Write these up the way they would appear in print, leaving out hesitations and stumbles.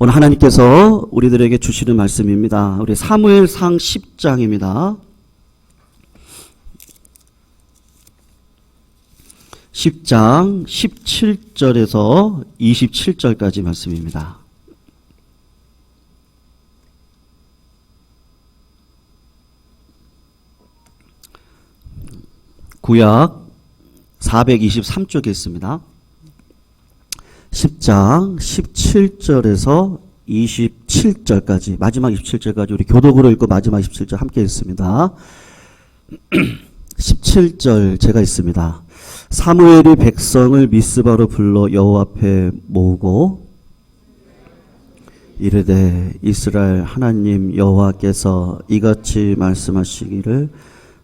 오늘 하나님께서 우리들에게 주시는 말씀입니다. 우리 사무엘상 10장입니다. 10장 17절에서 27절까지 말씀입니다. 구약 423쪽에 있습니다. 10장 17절에서 27절까지, 마지막 27절까지 우리 교독으로 읽고 마지막 27절 함께 읽습니다. 17절 제가 읽습니다. 사무엘이 백성을 미스바로 불러 여호와 앞에 모으고 이르되 이스라엘 하나님 여호와께서 이같이 말씀하시기를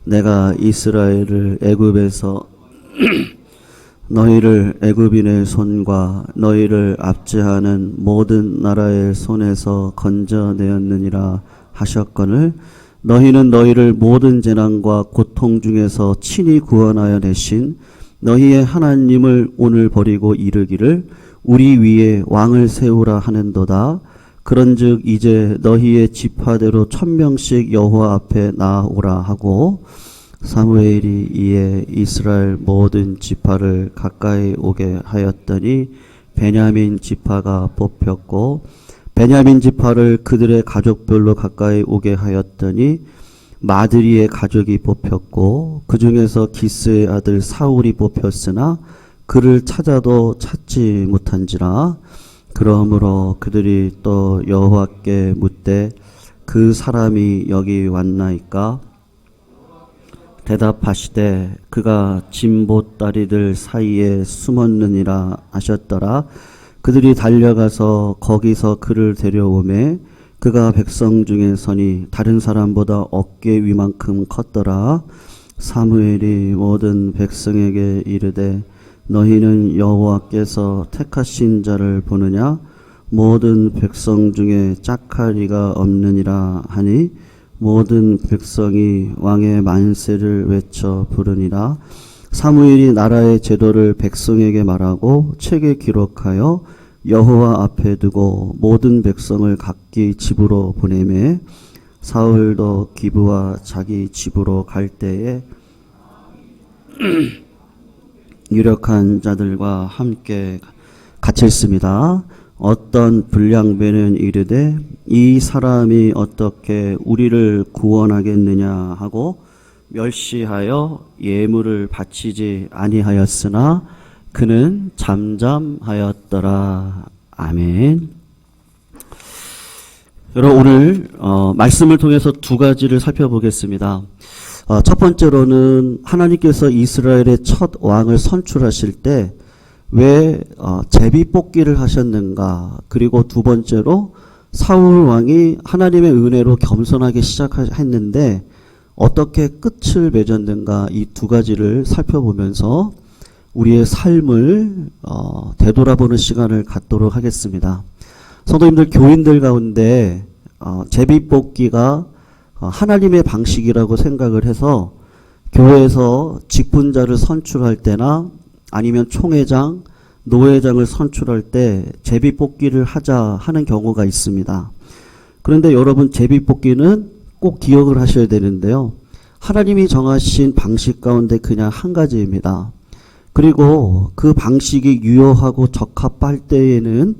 내가 이스라엘을 애굽에서 너희를 애굽인의 손과 너희를 압제하는 모든 나라의 손에서 건져내었느니라 하셨거늘 너희는 너희를 모든 재난과 고통 중에서 친히 구원하여 내신 너희의 하나님을 오늘 버리고 이르기를 우리 위에 왕을 세우라 하는도다. 그런즉 이제 너희의 지파대로 1000명씩 여호와 앞에 나아오라 하고 사무엘이 이에 이스라엘 모든 지파를 가까이 오게 하였더니 베냐민 지파가 뽑혔고 베냐민 지파를 그들의 가족별로 가까이 오게 하였더니 마드리의 가족이 뽑혔고 그 중에서 기스의 아들 사울이 뽑혔으나 그를 찾아도 찾지 못한지라. 그러므로 그들이 또 여호와께 묻되 그 사람이 여기 왔나이까? 대답하시되 그가 진보다리들 사이에 숨었느니라 하셨더라. 그들이 달려가서 거기서 그를 데려오매 그가 백성 중에 서니 다른 사람보다 어깨 위만큼 컸더라. 사무엘이 모든 백성에게 이르되 너희는 여호와께서 택하신 자를 보느냐? 모든 백성 중에 짝하리가 없느니라 하니 모든 백성이 왕의 만세를 외쳐 부르니라. 사무엘이 나라의 제도를 백성에게 말하고 책에 기록하여 여호와 앞에 두고 모든 백성을 각기 집으로 보내매 사울도 기브와 자기 집으로 갈 때에 유력한 자들과 함께 갇혔습니다. 어떤 불량배는 이르되 이 사람이 어떻게 우리를 구원하겠느냐 하고 멸시하여 예물을 바치지 아니하였으나 그는 잠잠하였더라. 아멘. 여러분 오늘 말씀을 통해서 두 가지를 살펴보겠습니다. 첫 번째로는 하나님께서 이스라엘의 첫 왕을 선출하실 때 왜 제비뽑기를 하셨는가, 그리고 두 번째로 사울 왕이 하나님의 은혜로 겸손하게 시작했는데 어떻게 끝을 맺었는가, 이 두 가지를 살펴보면서 우리의 삶을 되돌아보는 시간을 갖도록 하겠습니다. 성도님들, 교인들 가운데 제비뽑기가 하나님의 방식이라고 생각을 해서 교회에서 직분자를 선출할 때나 아니면 총회장, 노회장을 선출할 때 제비뽑기를 하자 하는 경우가 있습니다. 그런데 여러분, 제비뽑기는 꼭 기억을 하셔야 되는데요. 하나님이 정하신 방식 가운데 그냥 한 가지입니다. 그리고 그 방식이 유효하고 적합할 때에는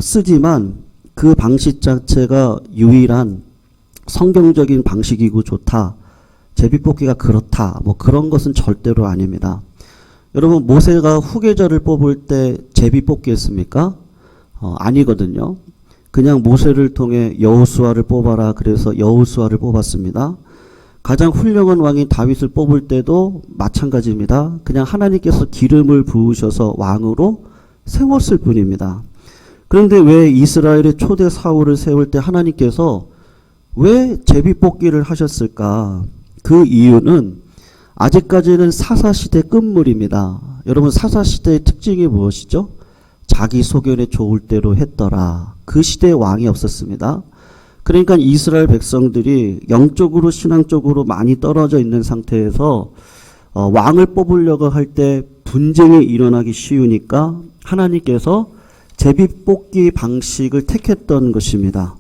쓰지만 그 방식 자체가 유일한 성경적인 방식이고 좋다, 제비뽑기가 그렇다, 뭐 그런 것은 절대로 아닙니다. 여러분, 모세가 후계자를 뽑을 때 제비뽑기 했습니까? 아니거든요. 그냥 모세를 통해 여호수아를 뽑아라 그래서 여호수아를 뽑았습니다. 가장 훌륭한 왕인 다윗을 뽑을 때도 마찬가지입니다. 그냥 하나님께서 기름을 부으셔서 왕으로 세웠을 뿐입니다. 그런데 왜 이스라엘의 초대 사울을 세울 때 하나님께서 왜 제비뽑기를 하셨을까? 그 이유는 아직까지는 사사시대 끝물입니다. 여러분, 사사시대의 특징이 무엇이죠? 자기 소견에 좋을 대로 했더라. 그 시대에 왕이 없었습니다. 그러니까 이스라엘 백성들이 영적으로 신앙적으로 많이 떨어져 있는 상태에서 왕을 뽑으려고 할 때 분쟁이 일어나기 쉬우니까 하나님께서 제비 뽑기 방식을 택했던 것입니다.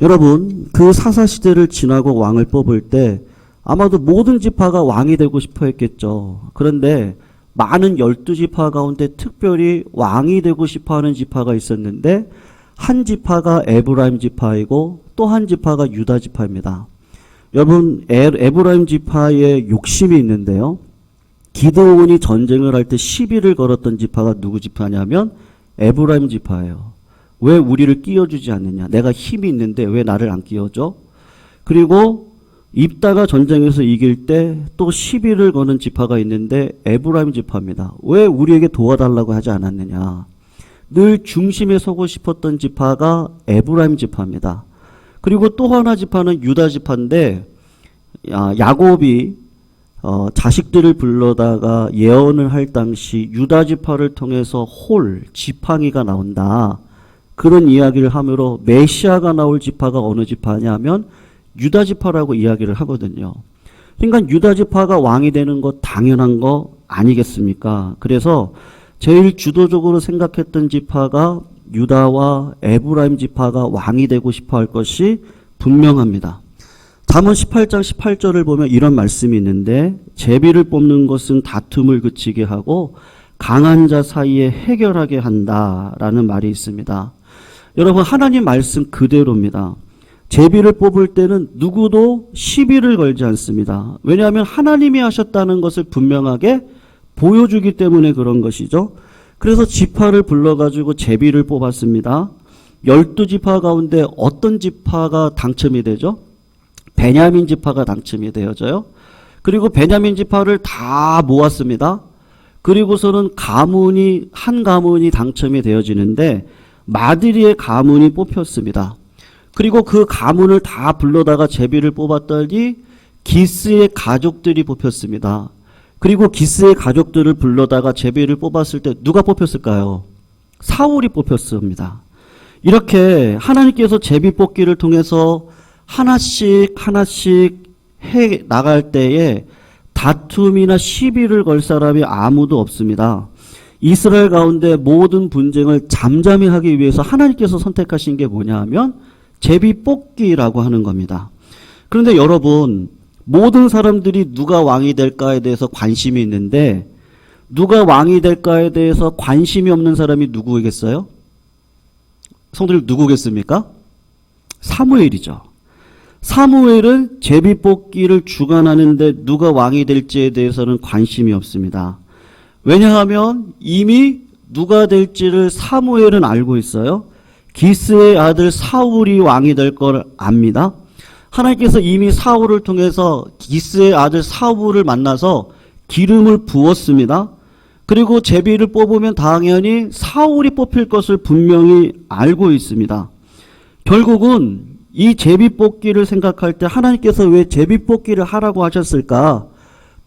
여러분, 그 사사시대를 지나고 왕을 뽑을 때 아마도 모든 지파가 왕이 되고 싶어 했겠죠. 그런데 많은 12지파 가운데 특별히 왕이 되고 싶어 하는 지파가 있었는데, 한 지파가 에브라임 지파이고 또 한 지파가 유다 지파입니다. 여러분, 에브라임 지파에 욕심이 있는데요. 기드온이 전쟁을 할 때 시비를 걸었던 지파가 누구 지파냐면 에브라임 지파예요. 왜 우리를 끼워주지 않느냐? 내가 힘이 있는데 왜 나를 안 끼워줘? 그리고 입다가 전쟁에서 이길 때 또 시비를 거는 지파가 있는데 에브라임 지파입니다. 왜 우리에게 도와달라고 하지 않았느냐? 늘 중심에 서고 싶었던 지파가 에브라임 지파입니다. 그리고 또 하나 지파는 유다 지파인데, 야곱이 자식들을 불러다가 예언을 할 당시 유다 지파를 통해서 지팡이가 나온다. 그런 이야기를 하므로 메시아가 나올 지파가 어느 지파냐면 유다 지파라고 이야기를 하거든요. 그러니까 유다 지파가 왕이 되는 거 당연한 거 아니겠습니까? 그래서 제일 주도적으로 생각했던 지파가 유다와 에브라임 지파가 왕이 되고 싶어 할 것이 분명합니다. 잠언 18장 18절을 보면 이런 말씀이 있는데, 제비를 뽑는 것은 다툼을 그치게 하고 강한 자 사이에 해결하게 한다라는 말이 있습니다. 여러분, 하나님 말씀 그대로입니다. 제비를 뽑을 때는 누구도 시비를 걸지 않습니다. 왜냐하면 하나님이 하셨다는 것을 분명하게 보여주기 때문에 그런 것이죠. 그래서 지파를 불러가지고 제비를 뽑았습니다. 12지파 가운데 어떤 지파가 당첨이 되죠? 베냐민 지파가 당첨이 되어져요. 그리고 베냐민 지파를 다 모았습니다. 그리고서는 한 가문이 당첨이 되어지는데 마드리의 가문이 뽑혔습니다. 그리고 그 가문을 다 불러다가 제비를 뽑았더니 기스의 가족들이 뽑혔습니다. 그리고 기스의 가족들을 불러다가 제비를 뽑았을 때 누가 뽑혔을까요? 사울이 뽑혔습니다. 이렇게 하나님께서 제비 뽑기를 통해서 하나씩 해 나갈 때에 다툼이나 시비를 걸 사람이 아무도 없습니다. 이스라엘 가운데 모든 분쟁을 잠잠히 하기 위해서 하나님께서 선택하신 게 뭐냐 하면 제비 뽑기라고 하는 겁니다. 그런데 여러분, 모든 사람들이 누가 왕이 될까에 대해서 관심이 있는데 누가 왕이 될까에 대해서 관심이 없는 사람이 누구겠어요? 성도님, 누구겠습니까? 사무엘이죠. 사무엘은 제비 뽑기를 주관하는데 누가 왕이 될지에 대해서는 관심이 없습니다. 왜냐하면 이미 누가 될지를 사무엘은 알고 있어요. 기스의 아들 사울이 왕이 될 걸 압니다. 하나님께서 이미 사울을 통해서 기스의 아들 사울을 만나서 기름을 부었습니다. 그리고 제비를 뽑으면 당연히 사울이 뽑힐 것을 분명히 알고 있습니다. 결국은 이 제비 뽑기를 생각할 때 하나님께서 왜 제비 뽑기를 하라고 하셨을까?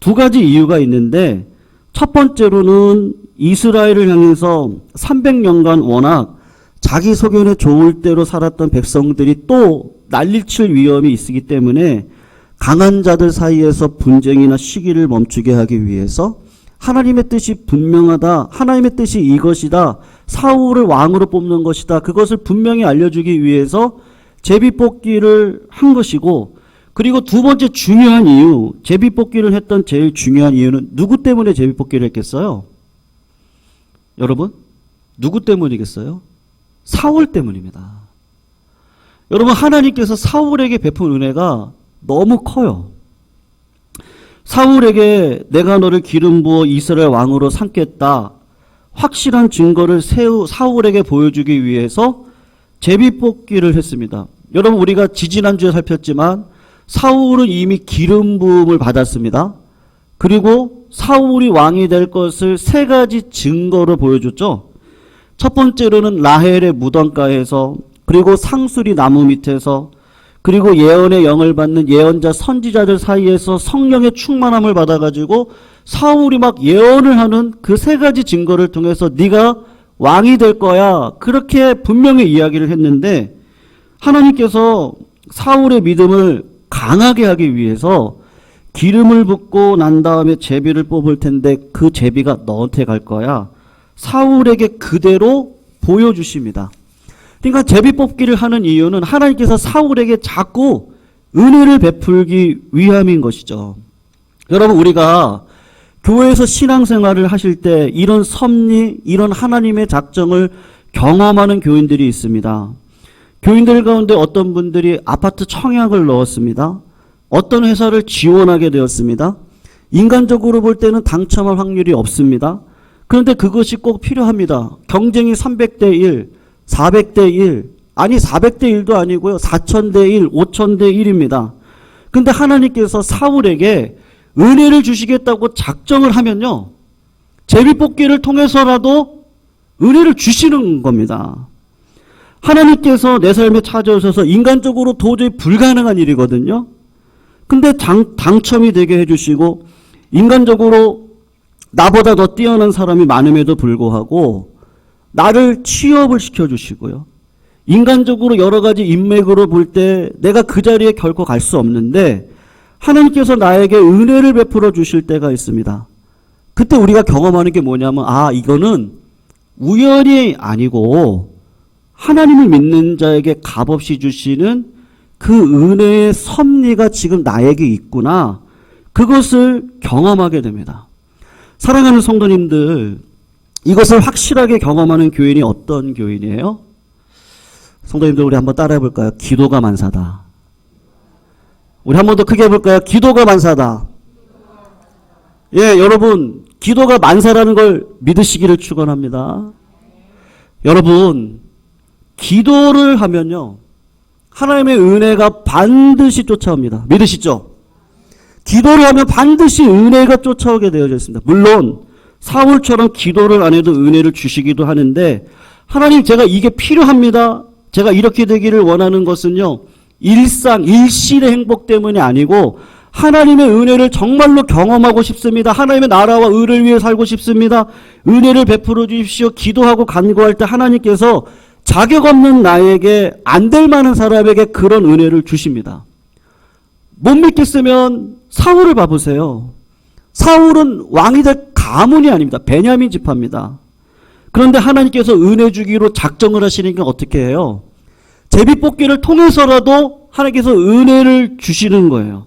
두 가지 이유가 있는데, 첫 번째로는 이스라엘을 향해서 300년간 워낙 자기 소견에 좋을 대로 살았던 백성들이 또 난리칠 위험이 있기 때문에 강한 자들 사이에서 분쟁이나 시기를 멈추게 하기 위해서 하나님의 뜻이 분명하다, 하나님의 뜻이 이것이다, 사울을 왕으로 뽑는 것이다, 그것을 분명히 알려주기 위해서 제비뽑기를 한 것이고, 그리고 두 번째 중요한 이유, 제비뽑기를 했던 제일 중요한 이유는 누구 때문에 제비뽑기를 했겠어요? 여러분, 누구 때문이겠어요? 사울 때문입니다. 여러분, 하나님께서 사울에게 베푼 은혜가 너무 커요. 사울에게 내가 너를 기름 부어 이스라엘 왕으로 삼겠다, 확실한 증거를 사울에게 보여주기 위해서 제비뽑기를 했습니다. 여러분, 우리가 지지난주에 살폈지만 사울은 이미 기름 부음을 받았습니다. 그리고 사울이 왕이 될 것을 세 가지 증거로 보여줬죠. 첫 번째로는 라헬의 무덤가에서, 그리고 상수리 나무 밑에서, 그리고 예언의 영을 받는 예언자 선지자들 사이에서 성령의 충만함을 받아가지고 사울이 막 예언을 하는 그 세 가지 증거를 통해서 네가 왕이 될 거야, 그렇게 분명히 이야기를 했는데, 하나님께서 사울의 믿음을 강하게 하기 위해서 기름을 붓고 난 다음에 제비를 뽑을 텐데 그 제비가 너한테 갈 거야, 사울에게 그대로 보여주십니다. 그러니까 제비뽑기를 하는 이유는 하나님께서 사울에게 자꾸 은혜를 베풀기 위함인 것이죠. 여러분, 우리가 교회에서 신앙생활을 하실 때 이런 섭리, 이런 하나님의 작정을 경험하는 교인들이 있습니다. 교인들 가운데 어떤 분들이 아파트 청약을 넣었습니다. 어떤 회사를 지원하게 되었습니다. 인간적으로 볼 때는 당첨할 확률이 없습니다. 그런데 그것이 꼭 필요합니다. 경쟁이 300대 1, 400대 1, 아니 400대 1도 아니고요. 4000대 1, 5000대 1입니다. 근데 하나님께서 사울에게 은혜를 주시겠다고 작정을 하면요, 제비뽑기를 통해서라도 은혜를 주시는 겁니다. 하나님께서 내 삶에 찾아오셔서 인간적으로 도저히 불가능한 일이거든요. 근데 당첨이 되게 해주시고, 인간적으로 나보다 더 뛰어난 사람이 많음에도 불구하고 나를 취업을 시켜주시고요. 인간적으로 여러 가지 인맥으로 볼 때 내가 그 자리에 결코 갈 수 없는데 하나님께서 나에게 은혜를 베풀어 주실 때가 있습니다. 그때 우리가 경험하는 게 뭐냐면, 아, 이거는 우연이 아니고 하나님을 믿는 자에게 값없이 주시는 그 은혜의 섭리가 지금 나에게 있구나. 그것을 경험하게 됩니다. 사랑하는 성도님들, 이것을 확실하게 경험하는 교인이 어떤 교인이에요? 성도님들, 우리 한번 따라해 볼까요? 기도가 만사다. 우리 한 번 더 크게 해볼까요? 기도가 만사다. 예, 여러분, 기도가 만사라는 걸 믿으시기를 축원합니다. 여러분, 기도를 하면요, 하나님의 은혜가 반드시 쫓아옵니다. 믿으시죠? 기도를 하면 반드시 은혜가 쫓아오게 되어져 있습니다. 물론 사울처럼 기도를 안 해도 은혜를 주시기도 하는데, 하나님, 제가 이게 필요합니다, 제가 이렇게 되기를 원하는 것은요, 일실의 행복 때문이 아니고 하나님의 은혜를 정말로 경험하고 싶습니다. 하나님의 나라와 의를 위해 살고 싶습니다. 은혜를 베풀어 주십시오. 기도하고 간구할 때 하나님께서 자격 없는 나에게, 안 될 만한 사람에게 그런 은혜를 주십니다. 못 믿겠으면 사울을 봐보세요. 사울은 왕이 될 가문이 아닙니다. 베냐민 지파입니다. 그런데 하나님께서 은혜 주기로 작정을 하시니까 어떻게 해요? 제비뽑기를 통해서라도 하나님께서 은혜를 주시는 거예요.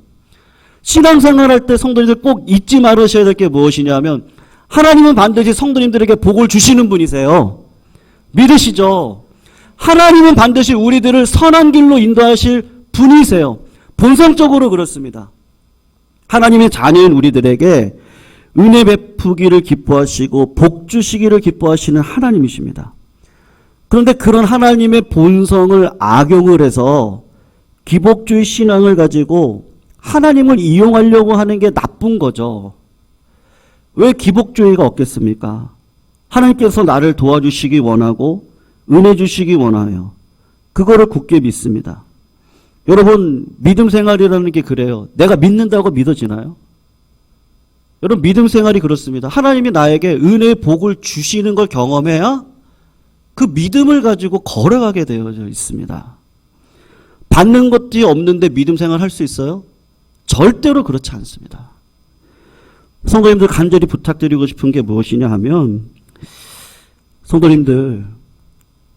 신앙생활 할 때 성도님들 꼭 잊지 말으셔야 될 게 무엇이냐면, 하나님은 반드시 성도님들에게 복을 주시는 분이세요. 믿으시죠? 하나님은 반드시 우리들을 선한 길로 인도하실 분이세요. 본성적으로 그렇습니다. 하나님의 자녀인 우리들에게 은혜 베푸기를 기뻐하시고 복 주시기를 기뻐하시는 하나님이십니다. 그런데 그런 하나님의 본성을 악용을 해서 기복주의 신앙을 가지고 하나님을 이용하려고 하는 게 나쁜 거죠. 왜 기복주의가 없겠습니까? 하나님께서 나를 도와주시기 원하고 은혜 주시기 원해요. 그거를 굳게 믿습니다. 여러분, 믿음 생활이라는 게 그래요. 내가 믿는다고 믿어지나요? 여러분, 믿음 생활이 그렇습니다. 하나님이 나에게 은혜의 복을 주시는 걸 경험해야 그 믿음을 가지고 걸어가게 되어져 있습니다. 받는 것이 없는데 믿음 생활 할 수 있어요? 절대로 그렇지 않습니다. 성도님들, 간절히 부탁드리고 싶은 게 무엇이냐 하면, 성도님들,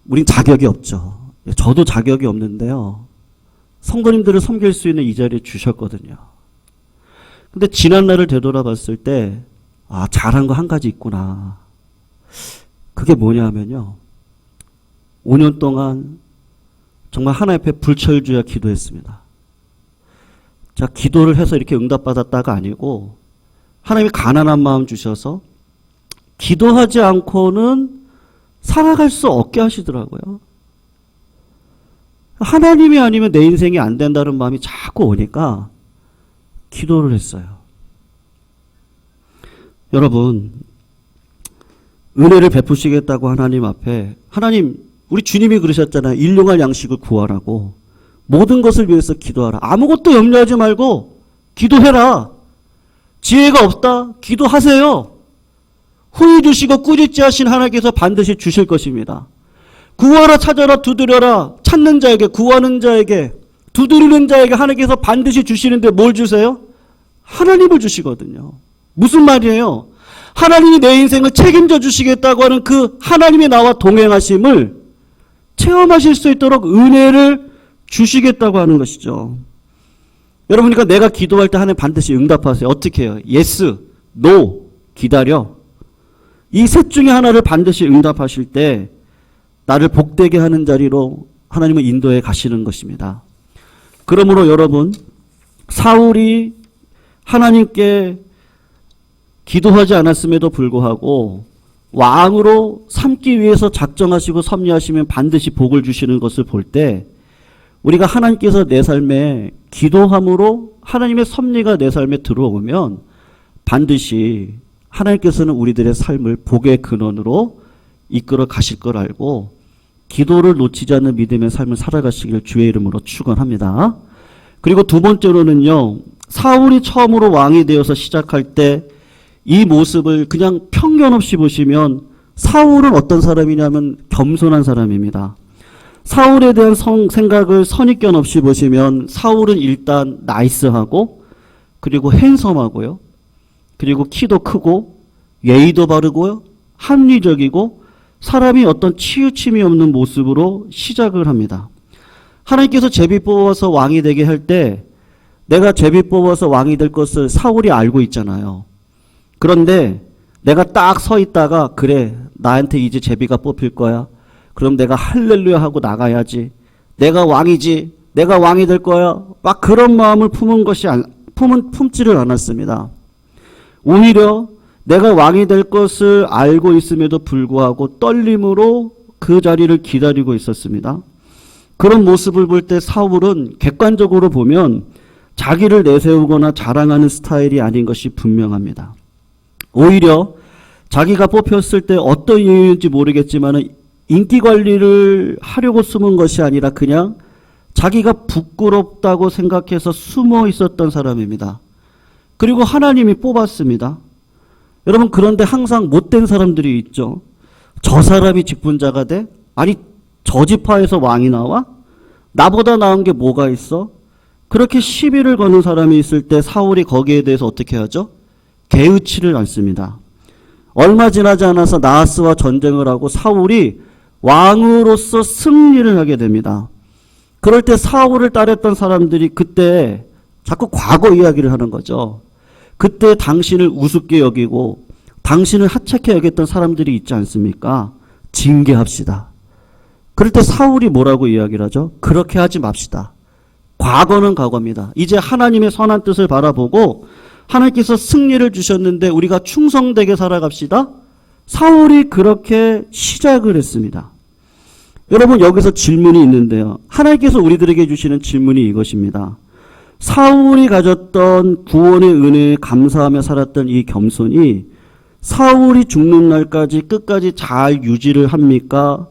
우린 자격이 없죠. 저도 자격이 없는데요, 성도님들을 섬길 수 있는 이 자리에 주셨거든요. 근데 지난 날을 되돌아봤을 때, 아, 잘한 거 한 가지 있구나. 그게 뭐냐 하면요, 5년 동안 정말 하나님 앞에 불철주야 기도했습니다. 자, 기도를 해서 이렇게 응답받았다가 아니고 하나님이 가난한 마음 주셔서 기도하지 않고는 살아갈 수 없게 하시더라고요. 하나님이 아니면 내 인생이 안 된다는 마음이 자꾸 오니까 기도를 했어요. 여러분, 은혜를 베푸시겠다고 하나님 앞에, 하나님, 우리 주님이 그러셨잖아요. 일용할 양식을 구하라고. 모든 것을 위해서 기도하라. 아무것도 염려하지 말고 기도해라. 지혜가 없다? 기도하세요. 후히 주시고 꾸짖지 하신 하나님께서 반드시 주실 것입니다. 구하라, 찾아라, 두드려라. 찾는 자에게, 구하는 자에게, 두드리는 자에게 하나님께서 반드시 주시는데 뭘 주세요? 하나님을 주시거든요. 무슨 말이에요? 하나님이 내 인생을 책임져 주시겠다고 하는 그 하나님이 나와 동행하심을 체험하실 수 있도록 은혜를 주시겠다고 하는 것이죠. 여러분, 그러니까 내가 기도할 때 하나님 반드시 응답하세요. 어떻게 해요? 예스, 노, 기다려. 이 셋 중에 하나를 반드시 응답하실 때 나를 복되게 하는 자리로 하나님은 인도해 가시는 것입니다. 그러므로 여러분, 사울이 하나님께 기도하지 않았음에도 불구하고 왕으로 삼기 위해서 작정하시고 섭리하시면 반드시 복을 주시는 것을 볼 때 우리가 하나님께서 내 삶에 기도함으로 하나님의 섭리가 내 삶에 들어오면 반드시 하나님께서는 우리들의 삶을 복의 근원으로 이끌어 가실 걸 알고 기도를 놓치지 않는 믿음의 삶을 살아가시길 주의 이름으로 축원합니다. 그리고 두 번째로는요, 사울이 처음으로 왕이 되어서 시작할 때 이 모습을 그냥 편견 없이 보시면 사울은 어떤 사람이냐면 겸손한 사람입니다. 사울에 대한 생각을 선입견 없이 보시면 사울은 일단 나이스하고 그리고 핸섬하고요. 그리고 키도 크고 예의도 바르고요. 합리적이고 사람이 어떤 치우침이 없는 모습으로 시작을 합니다. 하나님께서 제비 뽑아서 왕이 되게 할 때 내가 제비 뽑아서 왕이 될 것을 사울이 알고 있잖아요. 그런데 내가 딱 서 있다가 그래, 나한테 이제 제비가 뽑힐 거야. 그럼 내가 할렐루야 하고 나가야지. 내가 왕이지. 내가 왕이 될 거야. 막 그런 마음을 품지를 않았습니다. 오히려 내가 왕이 될 것을 알고 있음에도 불구하고 떨림으로 그 자리를 기다리고 있었습니다. 그런 모습을 볼 때 사울은 객관적으로 보면 자기를 내세우거나 자랑하는 스타일이 아닌 것이 분명합니다. 오히려 자기가 뽑혔을 때 어떤 이유인지 모르겠지만 인기 관리를 하려고 숨은 것이 아니라 그냥 자기가 부끄럽다고 생각해서 숨어 있었던 사람입니다. 그리고 하나님이 뽑았습니다. 여러분, 그런데 항상 못된 사람들이 있죠. 저 사람이 직분자가 돼? 아니, 저 지파에서 왕이 나와? 나보다 나은 게 뭐가 있어? 그렇게 시비를 거는 사람이 있을 때 사울이 거기에 대해서 어떻게 하죠? 개의치를 않습니다. 얼마 지나지 않아서 나하스와 전쟁을 하고 사울이 왕으로서 승리를 하게 됩니다. 그럴 때 사울을 따랐던 사람들이 그때 자꾸 과거 이야기를 하는 거죠. 그때 당신을 우습게 여기고 당신을 하찮게 여겼던 사람들이 있지 않습니까? 징계합시다. 그럴 때 사울이 뭐라고 이야기를 하죠? 그렇게 하지 맙시다. 과거는 과거입니다. 이제 하나님의 선한 뜻을 바라보고 하나님께서 승리를 주셨는데 우리가 충성되게 살아갑시다. 사울이 그렇게 시작을 했습니다. 여러분, 여기서 질문이 있는데요. 하나님께서 우리들에게 주시는 질문이 이것입니다. 사울이 가졌던 구원의 은혜에 감사하며 살았던 이 겸손이 사울이 죽는 날까지 끝까지 잘 유지를 합니까?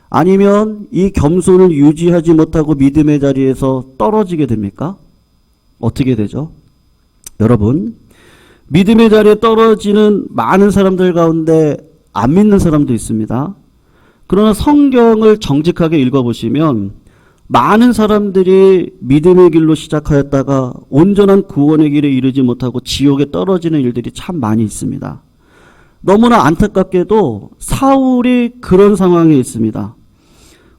아니면 이 겸손을 유지하지 못하고 믿음의 자리에서 떨어지게 됩니까? 어떻게 되죠? 여러분, 믿음의 자리에 떨어지는 많은 사람들 가운데 안 믿는 사람도 있습니다. 그러나 성경을 정직하게 읽어보시면 많은 사람들이 믿음의 길로 시작하였다가 온전한 구원의 길에 이르지 못하고 지옥에 떨어지는 일들이 참 많이 있습니다. 너무나 안타깝게도 사울이 그런 상황에 있습니다.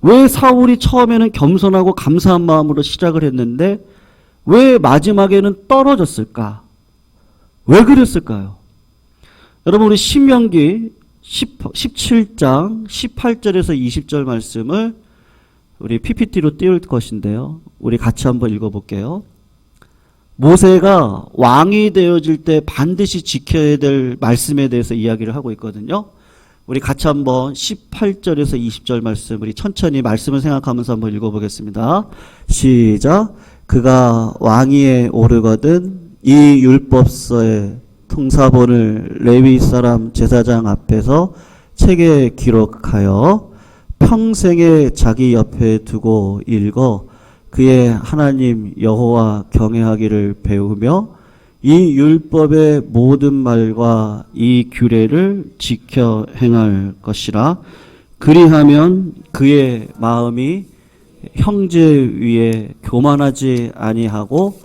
왜 사울이 처음에는 겸손하고 감사한 마음으로 시작을 했는데 왜 마지막에는 떨어졌을까? 왜 그랬을까요? 여러분, 우리 신명기 17장 18절에서 20절 말씀을 우리 PPT로 띄울 것인데요. 우리 같이 한번 읽어볼게요. 모세가 왕이 되어질 때 반드시 지켜야 될 말씀에 대해서 이야기를 하고 있거든요. 우리 같이 한번 18절에서 20절 말씀, 우리 천천히 말씀을 생각하면서 한번 읽어보겠습니다. 시작. 그가 왕위에 오르거든 이 율법서의 통사본을 레위 사람 제사장 앞에서 책에 기록하여 평생에 자기 옆에 두고 읽어 그의 하나님 여호와 경외하기를 배우며 이 율법의 모든 말과 이 규례를 지켜 행할 것이라. 그리하면 그의 마음이 형제 위에 교만하지 아니하고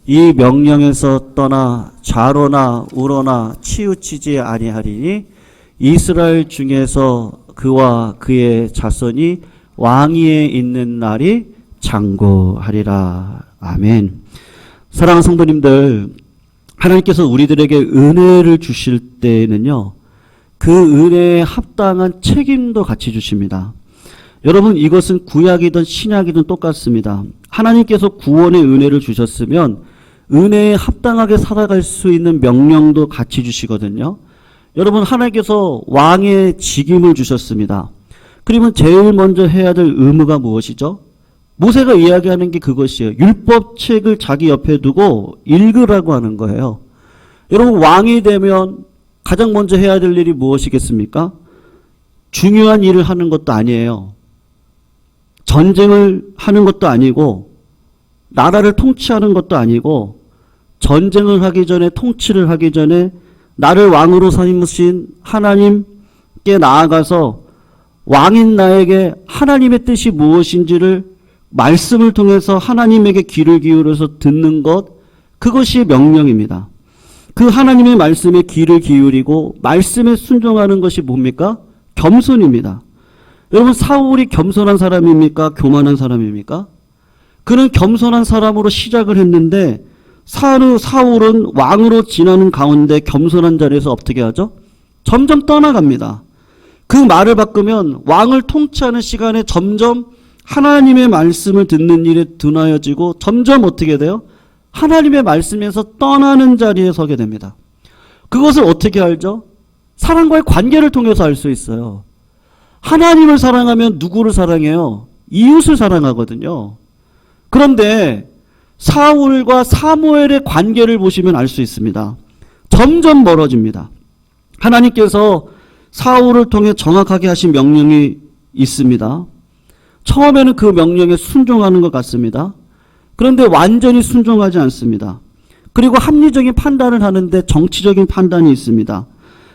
이 명령에서 떠나 좌로나 우로나 치우치지 아니하리니 이스라엘 중에서 그와 그의 자손이 왕위에 있는 날이 장구하리라. 아멘. 사랑하는 성도님들, 하나님께서 우리들에게 은혜를 주실 때에는요, 그 은혜에 합당한 책임도 같이 주십니다. 여러분, 이것은 구약이든 신약이든 똑같습니다. 하나님께서 구원의 은혜를 주셨으면 은혜에 합당하게 살아갈 수 있는 명령도 같이 주시거든요. 여러분, 하나님께서 왕의 직임을 주셨습니다. 그러면 제일 먼저 해야 될 의무가 무엇이죠? 모세가 이야기하는 게 그것이에요. 율법책을 자기 옆에 두고 읽으라고 하는 거예요. 여러분, 왕이 되면 가장 먼저 해야 될 일이 무엇이겠습니까? 중요한 일을 하는 것도 아니에요. 전쟁을 하는 것도 아니고 나라를 통치하는 것도 아니고 전쟁을 하기 전에, 통치를 하기 전에 나를 왕으로 삼으신 하나님께 나아가서 왕인 나에게 하나님의 뜻이 무엇인지를 말씀을 통해서 하나님에게 귀를 기울여서 듣는 것, 그것이 명령입니다. 그 하나님의 말씀에 귀를 기울이고 말씀에 순종하는 것이 뭡니까? 겸손입니다. 여러분, 사울이 겸손한 사람입니까? 교만한 사람입니까? 그는 겸손한 사람으로 시작을 했는데 사울은 왕으로 지나는 가운데 겸손한 자리에서 어떻게 하죠? 점점 떠나갑니다. 그 말을 바꾸면 왕을 통치하는 시간에 점점 하나님의 말씀을 듣는 일에 둔하여지고 점점 어떻게 돼요? 하나님의 말씀에서 떠나는 자리에 서게 됩니다. 그것을 어떻게 알죠? 사랑과의 관계를 통해서 알 수 있어요. 하나님을 사랑하면 누구를 사랑해요? 이웃을 사랑하거든요. 그런데 사울과 사무엘의 관계를 보시면 알 수 있습니다. 점점 멀어집니다. 하나님께서 사울을 통해 정확하게 하신 명령이 있습니다. 처음에는 그 명령에 순종하는 것 같습니다. 그런데 완전히 순종하지 않습니다. 그리고 합리적인 판단을 하는데 정치적인 판단이 있습니다.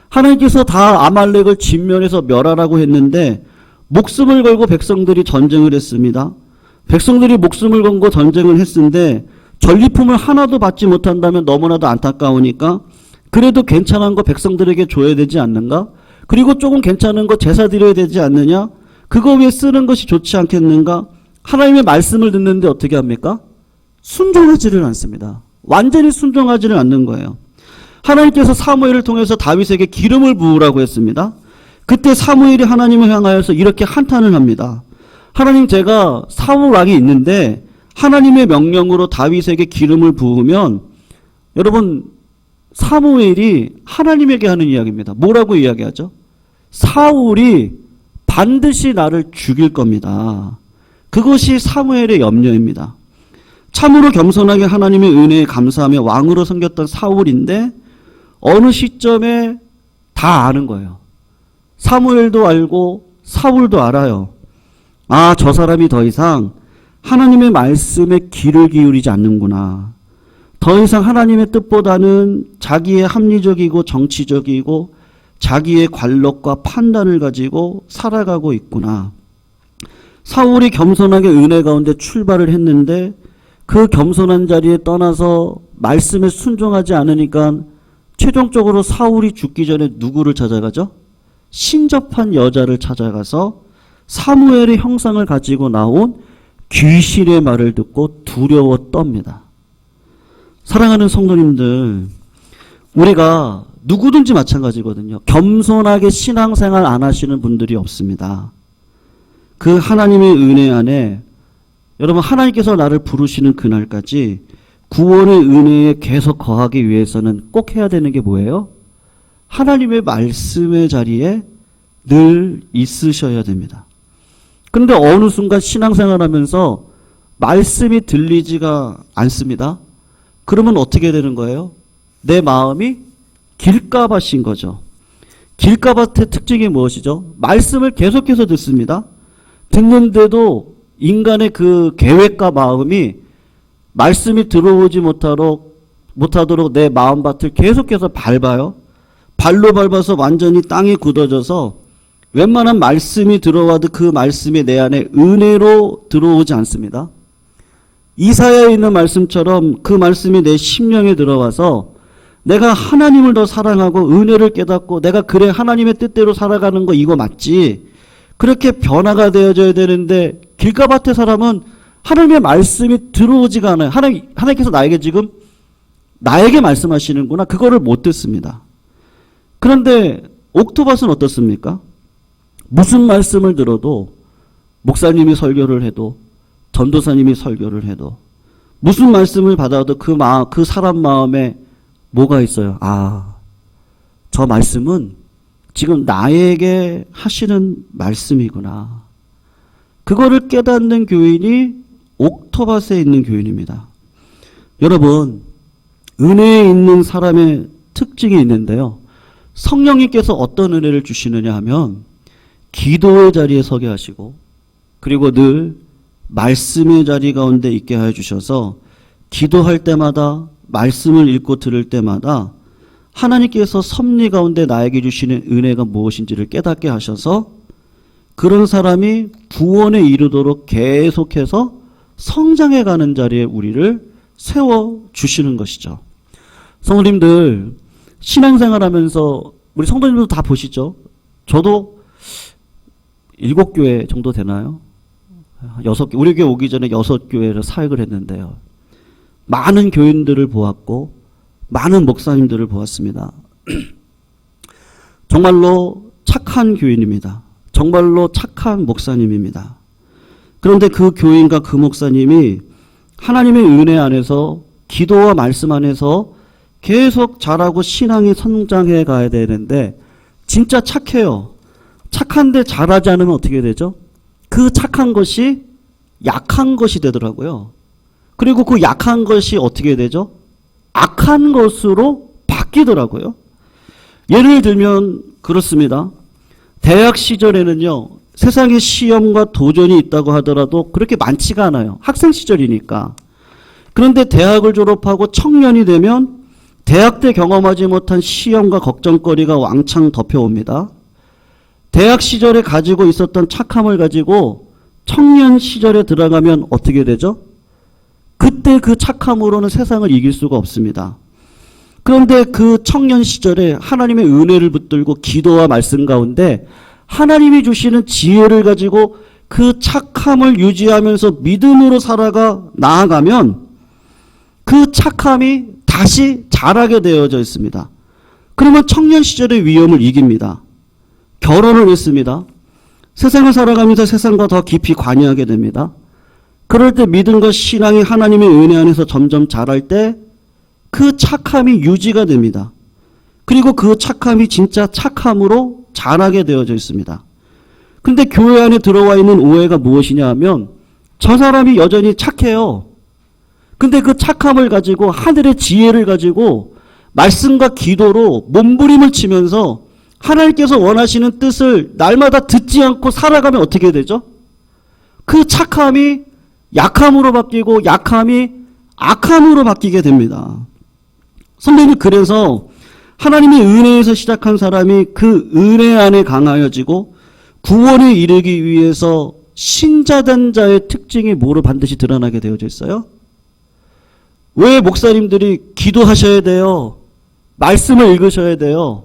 하나님께서 다 아말렉을 진면에서 멸하라고 했는데 목숨을 걸고 백성들이 전쟁을 했습니다. 백성들이 목숨을 걸고 전쟁을 했는데 전리품을 하나도 받지 못한다면 너무나도 안타까우니까 그래도 괜찮은 거 백성들에게 줘야 되지 않는가? 그리고 조금 괜찮은 거 제사 드려야 되지 않느냐? 그거 위에 쓰는 것이 좋지 않겠는가? 하나님의 말씀을 듣는데 어떻게 합니까? 순종하지를 않습니다. 완전히 순종하지를 않는 거예요. 하나님께서 사무엘을 통해서 다윗에게 기름을 부으라고 했습니다. 그때 사무엘이 하나님을 향하여서 이렇게 한탄을 합니다. 하나님, 제가 사울 왕이 있는데 하나님의 명령으로 다윗에게 기름을 부으면, 여러분, 사무엘이 하나님에게 하는 이야기입니다. 뭐라고 이야기하죠? 사울이 반드시 나를 죽일 겁니다. 그것이 사무엘의 염려입니다. 참으로 겸손하게 하나님의 은혜에 감사하며 왕으로 섬겼던 사울인데 어느 시점에 다 아는 거예요. 사무엘도 알고 사울도 알아요. 아, 저 사람이 더 이상 하나님의 말씀에 귀를 기울이지 않는구나. 더 이상 하나님의 뜻보다는 자기의 합리적이고 정치적이고 자기의 관록과 판단을 가지고 살아가고 있구나. 사울이 겸손하게 은혜 가운데 출발을 했는데 그 겸손한 자리에 떠나서 말씀에 순종하지 않으니까 최종적으로 사울이 죽기 전에 누구를 찾아가죠? 신접한 여자를 찾아가서 사무엘의 형상을 가지고 나온 귀신의 말을 듣고 두려워 떱니다. 사랑하는 성도님들, 우리가 누구든지 마찬가지거든요. 겸손하게 신앙생활 안 하시는 분들이 없습니다. 그 하나님의 은혜 안에 여러분, 하나님께서 나를 부르시는 그날까지 구원의 은혜에 계속 거하기 위해서는 꼭 해야 되는 게 뭐예요? 하나님의 말씀의 자리에 늘 있으셔야 됩니다. 그런데 어느 순간 신앙생활 하면서 말씀이 들리지가 않습니다. 그러면 어떻게 되는 거예요? 내 마음이 길가밭인 거죠. 길가밭의 특징이 무엇이죠? 말씀을 계속해서 듣습니다. 듣는데도 인간의 그 계획과 마음이 말씀이 들어오지 못하도록 내 마음밭을 계속해서 밟아요. 발로 밟아서 완전히 땅이 굳어져서 웬만한 말씀이 들어와도 그 말씀이 내 안에 은혜로 들어오지 않습니다. 이사야에 있는 말씀처럼 그 말씀이 내 심령에 들어와서 내가 하나님을 더 사랑하고 은혜를 깨닫고 내가 그래 하나님의 뜻대로 살아가는 거 이거 맞지. 그렇게 변화가 되어져야 되는데 길가밭의 사람은 하나님의 말씀이 들어오지가 않아요. 하나님께서 나에게 말씀하시는구나. 그거를 못 듣습니다. 그런데 옥토밭은 어떻습니까? 무슨 말씀을 들어도 목사님이 설교를 해도 전도사님이 설교를 해도 무슨 말씀을 받아도 그 사람 마음에 뭐가 있어요? 아, 저 말씀은 지금 나에게 하시는 말씀이구나. 그거를 깨닫는 교인이 옥토밭에 있는 교인입니다. 여러분, 은혜에 있는 사람의 특징이 있는데요. 성령님께서 어떤 은혜를 주시느냐 하면 기도의 자리에 서게 하시고 그리고 늘 말씀의 자리 가운데 있게 하여 주셔서 기도할 때마다 말씀을 읽고 들을 때마다 하나님께서 섭리 가운데 나에게 주시는 은혜가 무엇인지를 깨닫게 하셔서 그런 사람이 구원에 이르도록 계속해서 성장해가는 자리에 우리를 세워주시는 것이죠. 성도님들 신앙생활하면서 우리 성도님들도 다 보시죠. 저도 7교회 정도 되나요? 6개, 우리 교회 오기 전에 6교회를 사역을 했는데요. 많은 교인들을 보았고 많은 목사님들을 보았습니다. 정말로 착한 교인입니다. 정말로 착한 목사님입니다. 그런데 그 교인과 그 목사님이 하나님의 은혜 안에서 기도와 말씀 안에서 계속 자라고 신앙이 성장해 가야 되는데 진짜 착해요. 착한데 잘하지 않으면 어떻게 되죠? 그 착한 것이 약한 것이 되더라고요. 그리고 그 약한 것이 어떻게 되죠? 악한 것으로 바뀌더라고요. 예를 들면 그렇습니다. 대학 시절에는요. 세상에 시험과 도전이 있다고 하더라도 그렇게 많지가 않아요. 학생 시절이니까. 그런데 대학을 졸업하고 청년이 되면 대학 때 경험하지 못한 시험과 걱정거리가 왕창 덮여옵니다. 대학 시절에 가지고 있었던 착함을 가지고 청년 시절에 들어가면 어떻게 되죠? 그때 그 착함으로는 세상을 이길 수가 없습니다. 그런데 그 청년 시절에 하나님의 은혜를 붙들고 기도와 말씀 가운데 하나님이 주시는 지혜를 가지고 그 착함을 유지하면서 믿음으로 나아가면 그 착함이 다시 자라게 되어져 있습니다. 그러면 청년 시절의 위험을 이깁니다. 결혼을 했습니다. 세상을 살아가면서 세상과 더 깊이 관여하게 됩니다. 그럴 때 믿음과 신앙이 하나님의 은혜 안에서 점점 자랄 때 그 착함이 유지가 됩니다. 그리고 그 착함이 진짜 착함으로 자라게 되어져 있습니다. 근데 교회 안에 들어와 있는 오해가 무엇이냐 하면 저 사람이 여전히 착해요. 근데 그 착함을 가지고 하늘의 지혜를 가지고 말씀과 기도로 몸부림을 치면서 하나님께서 원하시는 뜻을 날마다 듣지 않고 살아가면 어떻게 되죠? 그 착함이 약함으로 바뀌고 약함이 악함으로 바뀌게 됩니다. 선배님, 그래서 하나님의 은혜에서 시작한 사람이 그 은혜 안에 강하여지고 구원에 이르기 위해서 신자된 자의 특징이 뭐로 반드시 드러나게 되어져 있어요? 왜 목사님들이 기도하셔야 돼요? 말씀을 읽으셔야 돼요?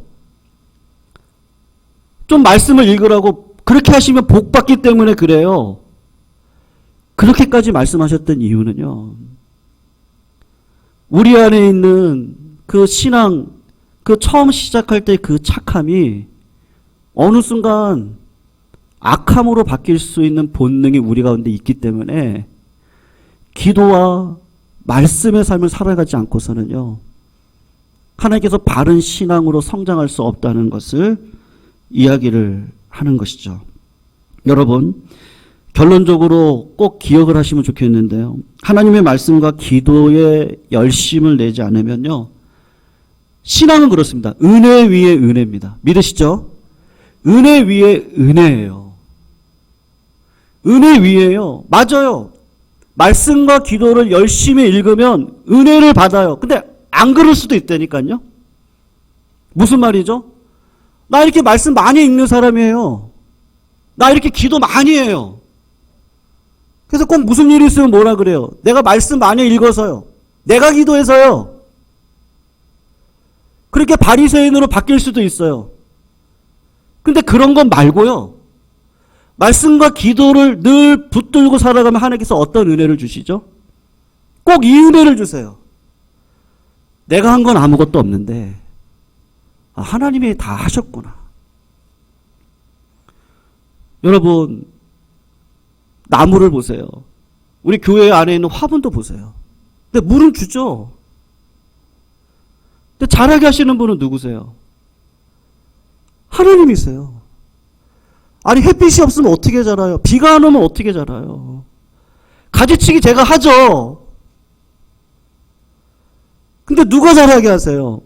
좀 말씀을 읽으라고 그렇게 하시면 복 받기 때문에 그래요. 그렇게까지 말씀하셨던 이유는요. 우리 안에 있는 그 신앙, 그 처음 시작할 때 그 착함이 어느 순간 악함으로 바뀔 수 있는 본능이 우리 가운데 있기 때문에 기도와 말씀의 삶을 살아가지 않고서는요. 하나님께서 바른 신앙으로 성장할 수 없다는 것을 이야기를 하는 것이죠. 여러분, 결론적으로 꼭 기억을 하시면 좋겠는데요. 하나님의 말씀과 기도에 열심을 내지 않으면요. 신앙은 그렇습니다. 은혜 위에 은혜입니다. 믿으시죠? 은혜 위에 은혜예요. 은혜 위에요. 맞아요. 말씀과 기도를 열심히 읽으면 은혜를 받아요. 근데 안 그럴 수도 있다니까요. 무슨 말이죠? 나 이렇게 말씀 많이 읽는 사람이에요. 나 이렇게 기도 많이 해요. 그래서 꼭 무슨 일이 있으면 뭐라 그래요? 내가 말씀 많이 읽어서요. 내가 기도해서요. 그렇게 바리새인으로 바뀔 수도 있어요. 근데 그런 건 말고요. 말씀과 기도를 늘 붙들고 살아가면 하나님께서 어떤 은혜를 주시죠? 꼭 이 은혜를 주세요. 내가 한 건 아무것도 없는데 하나님이 다 하셨구나. 여러분, 나무를 보세요. 우리 교회 안에 있는 화분도 보세요. 근데 물은 주죠. 근데 자라게 하시는 분은 누구세요? 하나님이세요. 아니, 햇빛이 없으면 어떻게 자라요? 비가 안 오면 어떻게 자라요? 가지치기 제가 하죠. 근데 누가 자라게 하세요?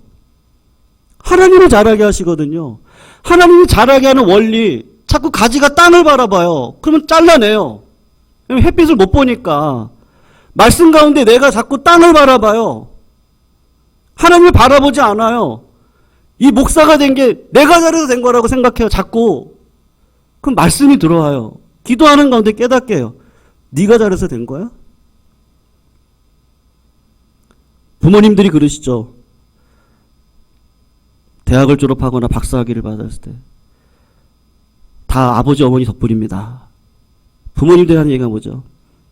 하나님이 자라게 하시거든요. 하나님이 자라게 하는 원리, 자꾸 가지가 땅을 바라봐요. 그러면 잘라내요. 햇빛을 못 보니까. 말씀 가운데 내가 자꾸 땅을 바라봐요. 하나님을 바라보지 않아요. 이 목사가 된 게 내가 자라서 된 거라고 생각해요. 자꾸. 그럼 말씀이 들어와요. 기도하는 가운데 깨닫게 해요. 네가 잘해서 된 거야? 부모님들이 그러시죠. 대학을 졸업하거나 박사학위를 받았을 때 다 아버지 어머니 덕분입니다. 부모님들이 하는 얘기가 뭐죠?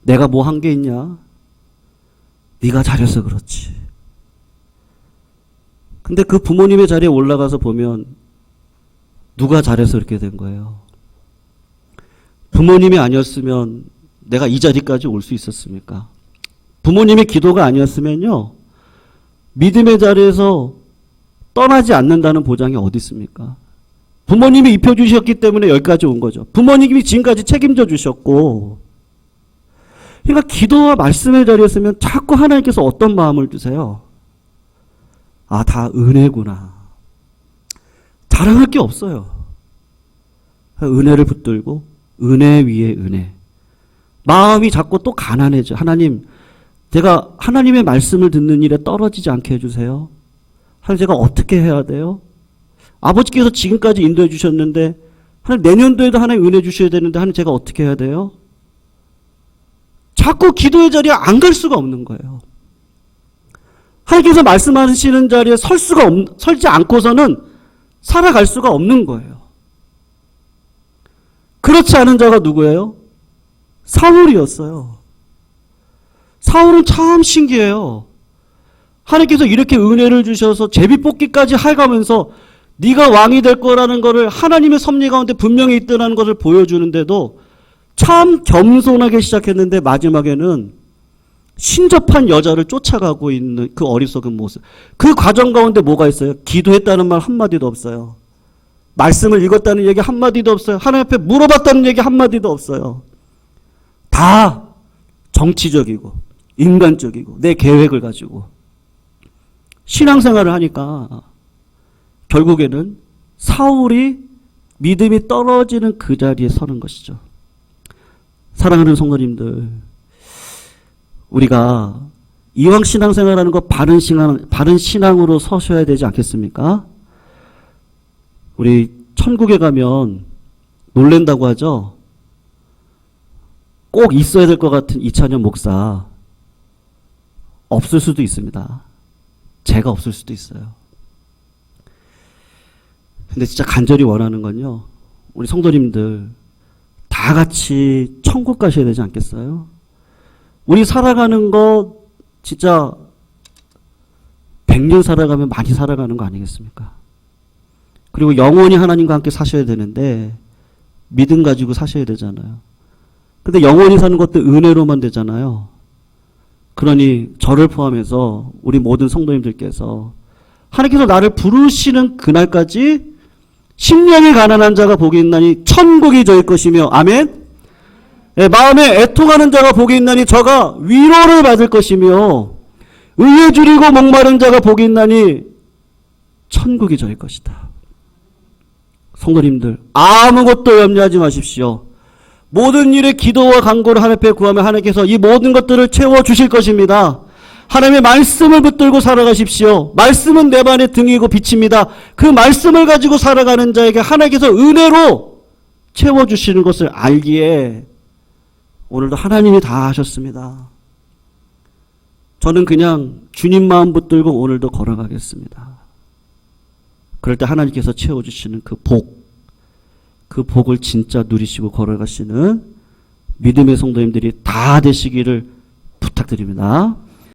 내가 뭐 한 게 있냐? 네가 잘해서 그렇지. 근데 그 부모님의 자리에 올라가서 보면 누가 잘해서 이렇게 된 거예요? 부모님이 아니었으면 내가 이 자리까지 올 수 있었습니까? 부모님의 기도가 아니었으면요, 믿음의 자리에서 떠나지 않는다는 보장이 어디 있습니까? 부모님이 입혀주셨기 때문에 여기까지 온 거죠. 부모님이 지금까지 책임져 주셨고, 그러니까 기도와 말씀의 자리였으면 자꾸 하나님께서 어떤 마음을 주세요? 아, 다 은혜구나. 자랑할 게 없어요. 은혜를 붙들고 은혜 위에 은혜. 마음이 자꾸 또 가난해져. 하나님, 제가 하나님의 말씀을 듣는 일에 떨어지지 않게 해주세요. 하나님, 제가 어떻게 해야 돼요? 아버지께서 지금까지 인도해 주셨는데 하나님, 내년도에도 하나님 은혜 주셔야 되는데 하나님, 제가 어떻게 해야 돼요? 자꾸 기도의 자리에 안 갈 수가 없는 거예요. 하나님께서 말씀하시는 자리에 설지 않고서는 살아갈 수가 없는 거예요. 그렇지 않은 자가 누구예요? 사울이었어요. 사울은 참 신기해요. 하나님께서 이렇게 은혜를 주셔서 제비뽑기까지 해가면서 네가 왕이 될 거라는 것을 하나님의 섭리 가운데 분명히 있다는 것을 보여주는데도 참 겸손하게 시작했는데 마지막에는 신접한 여자를 쫓아가고 있는 그 어리석은 모습. 그 과정 가운데 뭐가 있어요? 기도했다는 말 한마디도 없어요. 말씀을 읽었다는 얘기 한마디도 없어요. 하나님 앞에 물어봤다는 얘기 한마디도 없어요. 다 정치적이고 인간적이고 내 계획을 가지고 신앙생활을 하니까 결국에는 사울이 믿음이 떨어지는 그 자리에 서는 것이죠. 사랑하는 성도님들, 우리가 이왕 신앙생활하는 거 바른 신앙으로 서셔야 되지 않겠습니까? 우리 천국에 가면 놀랜다고 하죠. 꼭 있어야 될 것 같은 이찬현 목사 없을 수도 있습니다. 제가 없을 수도 있어요. 근데 진짜 간절히 원하는 건요, 우리 성도님들 다 같이 천국 가셔야 되지 않겠어요? 우리 살아가는 거 진짜 100년 살아가면 많이 살아가는 거 아니겠습니까? 그리고 영원히 하나님과 함께 사셔야 되는데 믿음 가지고 사셔야 되잖아요. 근데 영원히 사는 것도 은혜로만 되잖아요. 그러니 저를 포함해서 우리 모든 성도님들께서 하나님께서 나를 부르시는 그날까지 심령이 가난한 자가 복이 있나니 천국이 저일 것이며, 아멘. 네, 마음에 애통하는 자가 복이 있나니 저가 위로를 받을 것이며, 의에 줄이고 목마른 자가 복이 있나니 천국이 저일 것이다. 성도님들, 아무것도 염려하지 마십시오. 모든 일에 기도와 간구를 하나님 앞에 구하면 하나님께서 이 모든 것들을 채워주실 것입니다. 하나님의 말씀을 붙들고 살아가십시오. 말씀은 내 발의 등이고 빛입니다. 그 말씀을 가지고 살아가는 자에게 하나님께서 은혜로 채워주시는 것을 알기에 오늘도 하나님이 다 하셨습니다. 저는 그냥 주님 마음 붙들고 오늘도 걸어가겠습니다. 그럴 때 하나님께서 채워주시는 그 복을 진짜 누리시고 걸어가시는 믿음의 성도님들이 다 되시기를 부탁드립니다.